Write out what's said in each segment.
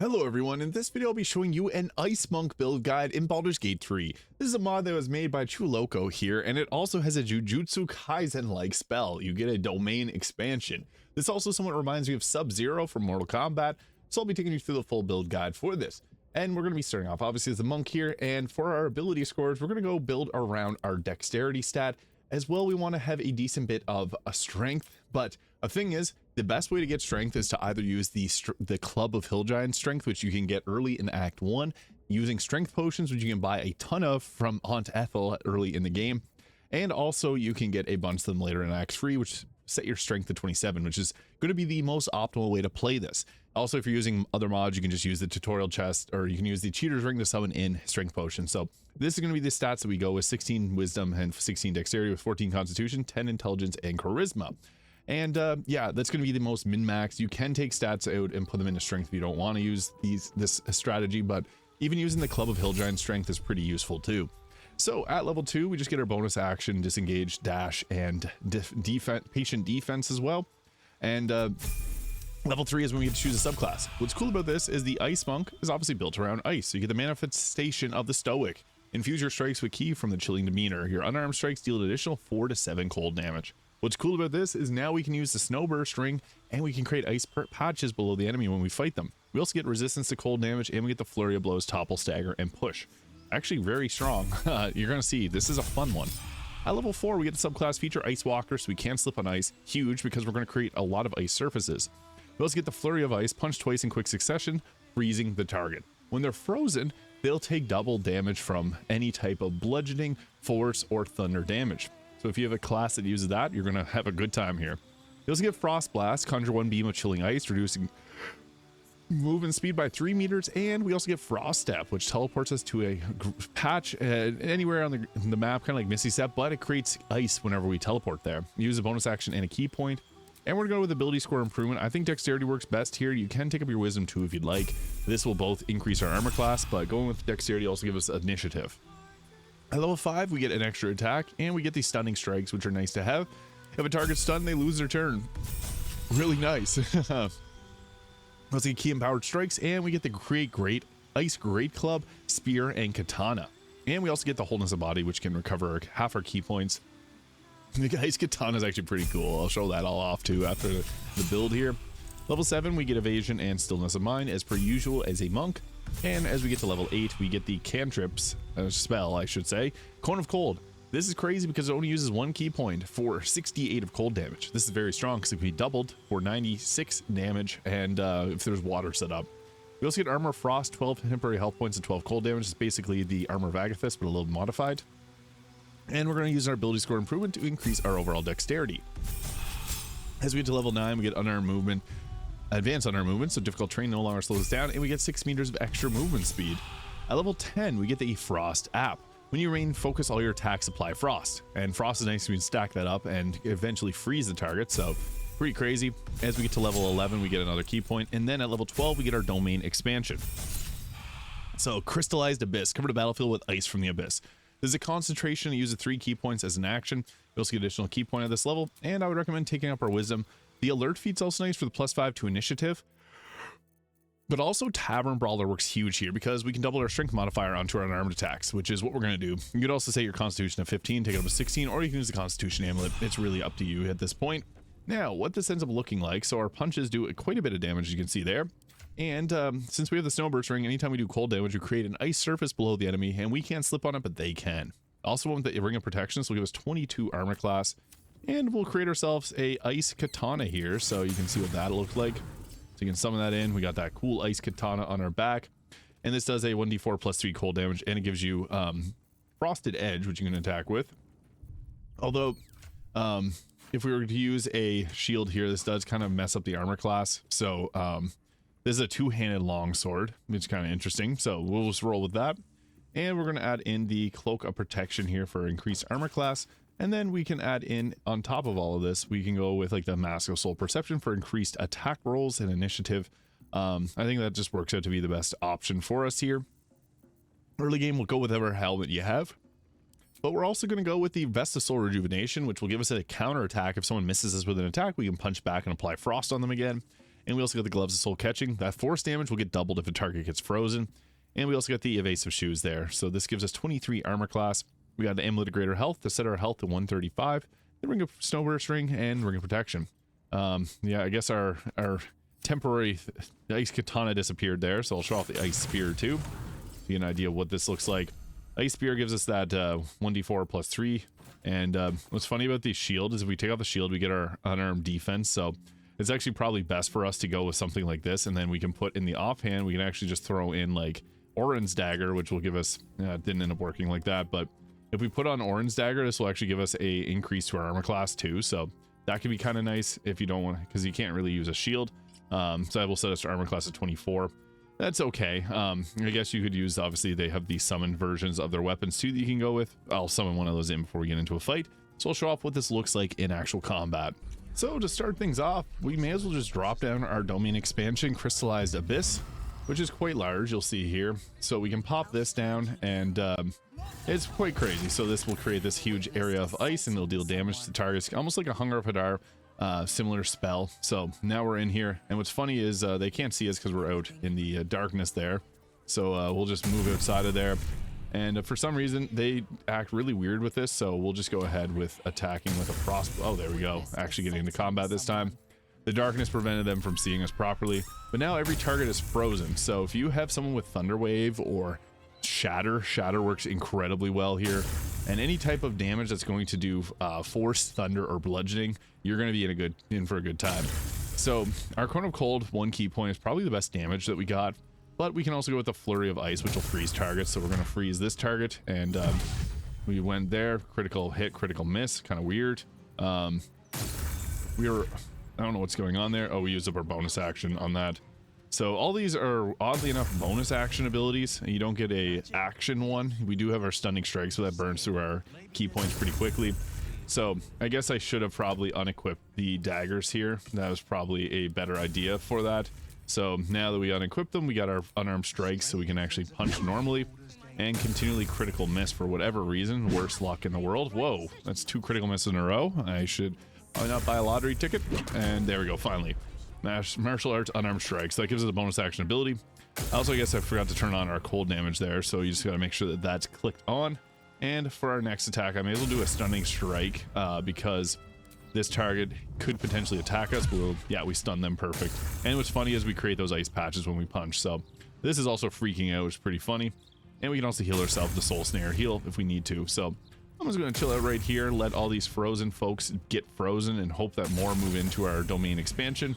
Hello everyone, in this video I'll be showing you an Ice Monk build guide in Baldur's Gate 3. This is a mod that was made by Chuloco here, and it also has a Jujutsu Kaisen-like spell. You get a domain expansion. This also somewhat reminds me of Sub-Zero from Mortal Kombat, so I'll be taking you through the full build guide for this. And we're going to be starting off obviously as a monk here, and for our ability scores, we're going to go build around our dexterity stat. As well, we want to have a decent bit of a strength, but the thing is, the best way to get strength is to either use the Club of Hill Giant strength, which you can get early in Act 1, using strength potions, which you can buy a ton of from Aunt Ethel early in the game, and also you can get a bunch of them later in Act 3, which set your strength to 27, which is going to be the most optimal way to play this. Also, if you're using other mods, you can just use the tutorial chest, or you can use the cheater's ring to summon in strength potions. So this is going to be the stats that we go with: 16 wisdom and 16 dexterity with 14 constitution, 10 intelligence, and charisma. And yeah, that's going to be the most min-max. You can take stats out and put them into strength if you don't want to use this strategy, but even using the Club of Hill Giant strength is pretty useful too. So at level 2, we just get our bonus action, disengage, dash, and patient defense as well. And level 3 is when we get to choose a subclass. What's cool about this is the Ice Monk is obviously built around ice. So you get the manifestation of the Stoic. Infuse your strikes with ki from the chilling demeanor. Your unarmed strikes deal an additional 4 to 7 cold damage. What's cool about this is now we can use the Snowburst ring, and we can create ice patches below the enemy when we fight them. We also get resistance to cold damage, and we get the flurry of blows, topple, stagger, and push. Actually very strong. You're gonna see this is a fun one. At level 4, we get the subclass feature Ice Walker, so we can slip on ice. Huge, because we're going to create a lot of ice surfaces. We also get the flurry of ice, punch twice in quick succession, freezing the target. When they're frozen, they'll take double damage from any type of bludgeoning, force, or thunder damage. So if you have a class that uses that, you're going to have a good time here. You also get Frost Blast, conjure 1 beam of chilling ice, reducing movement speed by 3 meters, and we also get Frost Step, which teleports us to a patch anywhere on the map, kind of like Misty Step, but it creates ice whenever we teleport there. Use a bonus action and a key point, and we're going to go with ability score improvement. I think dexterity works best here. You can take up your wisdom too if you'd like. This will both increase our armor class, but going with dexterity also gives us initiative. At level 5, we get an extra attack, and we get these stunning strikes, which are nice to have. If a target's stunned, they lose their turn. Really nice. Let's get key empowered strikes, and we get the create great ice great club, spear, and katana. And we also get the wholeness of body, which can recover half our key points. The ice katana is actually pretty cool. I'll show that all off too after the build here. Level 7, we get evasion and stillness of mind as per usual as a monk. And as we get to level 8, we get the cantrips spell, I should say, Cone of Cold. This is crazy because it only uses 1 key point for 68 of cold damage. This is very strong because it can be doubled for 96 damage, and if there's water set up. We also get Armor of Frost, 12 temporary health points and 12 cold damage. It's basically the Armor of Agathis, but a little modified. And we're going to use our ability score improvement to increase our overall dexterity. As we get to level 9, we get unarmed movement, advanced unarmed movement, so difficult terrain no longer slows us down, and we get 6 meters of extra movement speed. At level 10, we get the Frost app. When you rain, focus all your attacks, apply frost. And frost is nice, we can stack that up and eventually freeze the target, so pretty crazy. As we get to level 11, we get another key point, and then at level 12, we get our domain expansion. So Crystallized Abyss, cover the battlefield with ice from the abyss. This is a concentration, it uses 3 key points as an action. We also get additional key point at this level, and I would recommend taking up our wisdom. The alert feat's also nice for the +5 to initiative. But also Tavern Brawler works huge here because we can double our strength modifier onto our unarmed attacks, which is what we're going to do. You could also set your constitution to 15, take it up to 16, or you can use the constitution amulet. It's really up to you at this point. Now, what this ends up looking like, so our punches do quite a bit of damage, as you can see there. And since we have the Snowburst ring, anytime we do cold damage, we create an ice surface below the enemy, and we can't slip on it, but they can. Also, with the ring of protection, so will give us 22 armor class, and we'll create ourselves a ice katana here, so you can see what that looks like. So you can summon that in. We got that cool ice katana on our back. And this does a 1d4 plus 3 cold damage, and it gives you Frosted Edge, which you can attack with. Although, if we were to use a shield here, this does kind of mess up the armor class. So this is a 2-handed longsword, which is kind of interesting. So we'll just roll with that. And we're going to add in the Cloak of Protection here for increased armor class. And then we can add in, on top of all of this, we can go with like the Mask of Soul Perception for increased attack rolls and initiative. I think that just works out to be the best option for us here. Early game, we'll go with whatever helmet you have. But we're also going to go with the Vest of Soul Rejuvenation, which will give us a counter attack. If someone misses us with an attack, we can punch back and apply frost on them again. And we also got the Gloves of Soul Catching. That force damage will get doubled if a target gets frozen. And we also got the Evasive Shoes there. So this gives us 23 armor class. We got the Amulet of Greater Health to set our health to 135. The Ring of Snowburst Ring and Ring of Protection. Yeah, I guess our temporary Ice Katana disappeared there. So I'll show off the Ice Spear too. Get an idea of what this looks like. Ice Spear gives us that 1d4 plus 3. And what's funny about the shield is if we take out the shield, we get our unarmed defense. So it's actually probably best for us to go with something like this. And then we can put in the offhand, we can actually just throw in like Orin's Dagger, which will give us, it didn't end up working like that. But if we put on Orin's Dagger, this will actually give us a increase to our armor class too. So that can be kind of nice if you don't want to, because you can't really use a shield. So that will set us to armor class of 24. That's okay. I guess you could use, obviously they have the summoned versions of their weapons too that you can go with. I'll summon one of those in before we get into a fight. So I'll show off what this looks like in actual combat. So to start things off, we may as well just drop down our domain expansion, Crystallized Abyss, which is quite large, you'll see here. So we can pop this down and it's quite crazy. So this will create this huge area of ice and it'll deal damage to targets, almost like a Hunger of Hadar. Similar spell. So now we're in here, and what's funny is they can't see us because we're out in the darkness there. So we'll just move outside of there, and for some reason they act really weird with this, so we'll just go ahead with attacking with a frost. Oh, there we go, actually getting into combat this time. The darkness prevented them from seeing us properly, but now every target is frozen. So if you have someone with Thunder Wave or Shatter works incredibly well here, and any type of damage that's going to do force, thunder, or bludgeoning, you're going to be in for a good time. So our Cone of Cold, 1 key point, is probably the best damage that we got, but we can also go with the Flurry of Ice, which will freeze targets. So we're going to freeze this target, and we went there, critical hit, critical miss, kind of weird. I don't know what's going on there. Oh, we used up our bonus action on that. So all these are oddly enough bonus action abilities, and you don't get a action one. We do have our Stunning Strike, so that burns through our key points pretty quickly. So I guess I should have probably unequipped the daggers here. That was probably a better idea for that. So now that we unequipped them, we got our unarmed strikes, so we can actually punch normally and continually critical miss for whatever reason. Worst luck in the world. Whoa, that's 2 critical misses in a row. I should probably not buy a lottery ticket. And there we go, finally. Martial Arts Unarmed Strikes. That gives us a bonus action ability. Also, I guess I forgot to turn on our cold damage there, so you just got to make sure that that's clicked on. And for our next attack, I may as well do a Stunning Strike because this target could potentially attack us, but we stun them perfect. And what's funny is we create those ice patches when we punch, so this is also freaking out, which is pretty funny. And we can also heal ourselves with the Soul Snare heal if we need to. So I'm just going to chill out right here, let all these frozen folks get frozen, and hope that more move into our domain expansion.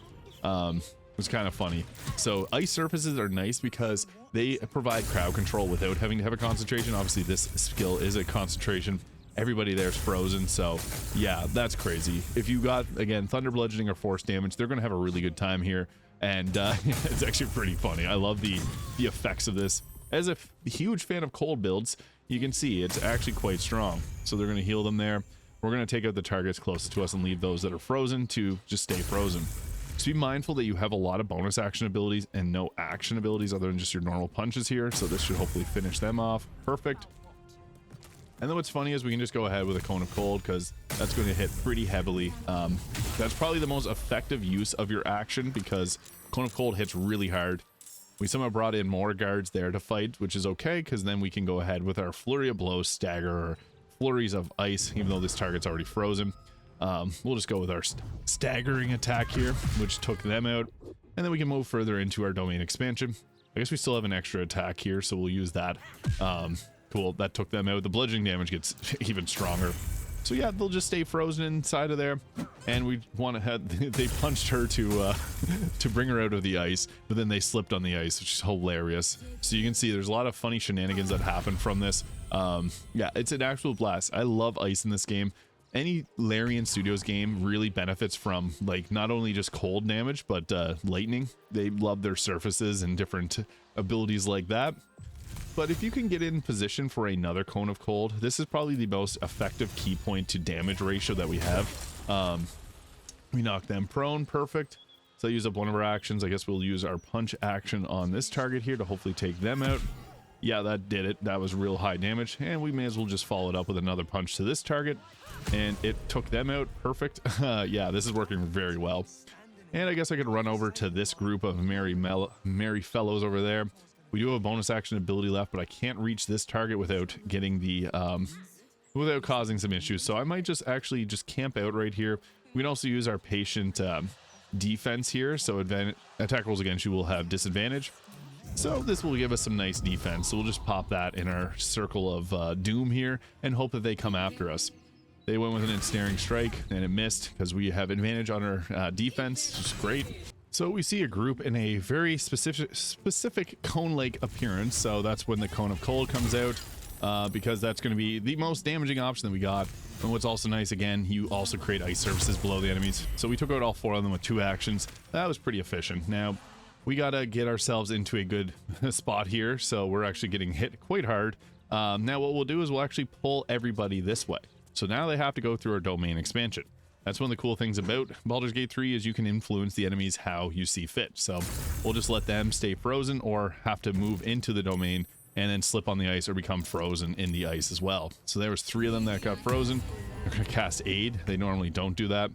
It's kind of funny. So ice surfaces are nice because they provide crowd control without having to have a concentration. Obviously this skill is a concentration. Everybody there's frozen, so yeah, that's crazy. If you got, again, thunder, bludgeoning, or force damage, they're gonna have a really good time here, and it's actually pretty funny. I love the effects of this. As a huge fan of cold builds, you can see it's actually quite strong. So they're gonna heal them there. We're gonna take out the targets closest to us and leave those that are frozen to just stay frozen. So be mindful that you have a lot of bonus action abilities and no action abilities other than just your normal punches here. So this should hopefully finish them off. Perfect. And then what's funny is we can just go ahead with a Cone of Cold because that's going to hit pretty heavily. That's probably the most effective use of your action because Cone of Cold hits really hard. We somehow brought in more guards there to fight, which is okay because then we can go ahead with our Flurry of Blows, Stagger, or Flurries of Ice, even though this target's already frozen. We'll just go with our staggering attack here, which took them out, and then we can move further into our domain expansion. I guess we still have an extra attack here, so we'll use that. Cool, that took them out. The bludgeoning damage gets even stronger. So yeah, they'll just stay frozen inside of there, and we want to head. They punched her to bring her out of the ice, but then they slipped on the ice, which is hilarious. So you can see there's a lot of funny shenanigans that happen from this. Yeah, it's an actual blast. I love ice in this game. Any Larian Studios game really benefits from like not only just cold damage but lightning. They love their surfaces and different abilities like that. But if you can get in position for another Cone of Cold, this is probably the most effective key point to damage ratio that we have. We knock them prone, perfect. So I use up one of our actions. I guess we'll use our punch action on this target here to hopefully take them out. Yeah, that did it. That was real high damage, and we may as well just follow it up with another punch to this target, and it took them out. Perfect. Yeah, this is working very well. And I guess I could run over to this group of merry fellows over there. We do have a bonus action ability left, but I can't reach this target without getting the without causing some issues. So I might just actually just camp out right here. We can also use our patient defense here, so attack rolls against you will have disadvantage. So this will give us some nice defense. So we'll just pop that in our circle of doom here and hope that they come after us. They went with an ensnaring strike and it missed because we have advantage on our defense, which is great. So we see a group in a very specific cone-like appearance. So that's when the Cone of Cold comes out, because that's going to be the most damaging option that we got. And what's also nice, again, you also create ice surfaces below the enemies. So we took out all 4 of them with 2 actions. That was pretty efficient. Now we got to get ourselves into a good spot here. So we're actually getting hit quite hard. Now what we'll do is we'll actually pull everybody this way. So now they have to go through our domain expansion. That's one of the cool things about Baldur's Gate 3 is you can influence the enemies how you see fit. So we'll just let them stay frozen or have to move into the domain and then slip on the ice or become frozen in the ice as well. So there was 3 of them that got frozen. They're going to cast aid. They normally don't do that.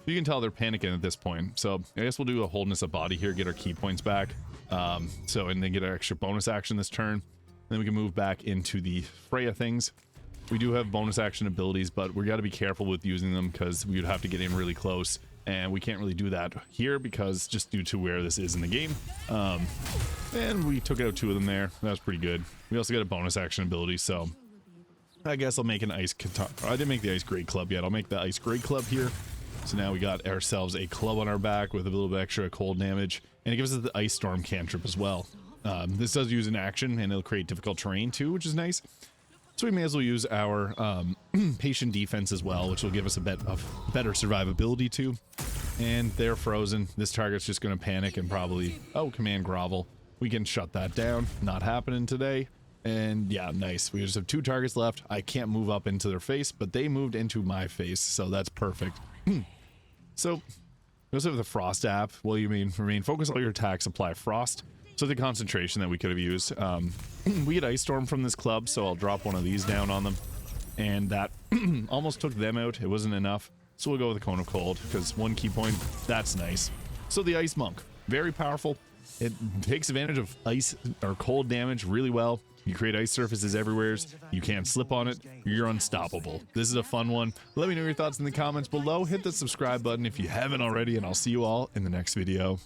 You can tell they're panicking at this point. So I guess we'll do a holdness of body here, get our key points back. And then get our extra bonus action this turn. Then we can move back into the fray of things. We do have bonus action abilities, but we got to be careful with using them because we would have to get in really close, and we can't really do that here because just due to where this is in the game. And we took out 2 of them there. That was pretty good. We also got a bonus action ability, so I guess I'll make an ice katana. I didn't make the ice great club yet. I'll make the ice great club here. So now we got ourselves a club on our back with a little bit extra cold damage, and it gives us the ice storm cantrip as well. This does use an action, and it'll create difficult terrain too, which is nice. So we may as well use our patient defense as well, which will give us a bit of better survivability too. And they're frozen. This target's just going to panic and probably, command grovel. We can shut that down. Not happening today. And yeah, nice. We just have 2 targets left. I can't move up into their face, but they moved into my face, so that's perfect. So we also have the Frost app. Well, you remain focus all your attacks, apply Frost. So the concentration that we could have used. We get Ice Storm from this club, so I'll drop one of these down on them. And that almost took them out. It wasn't enough. So we'll go with the Cone of Cold, because 1 key point, that's nice. So the Ice Monk, very powerful. It takes advantage of ice or cold damage really well. You create ice surfaces everywhere. You can't slip on it. You're unstoppable. This is a fun one. Let me know your thoughts in the comments below. Hit the subscribe button if you haven't already, and I'll see you all in the next video.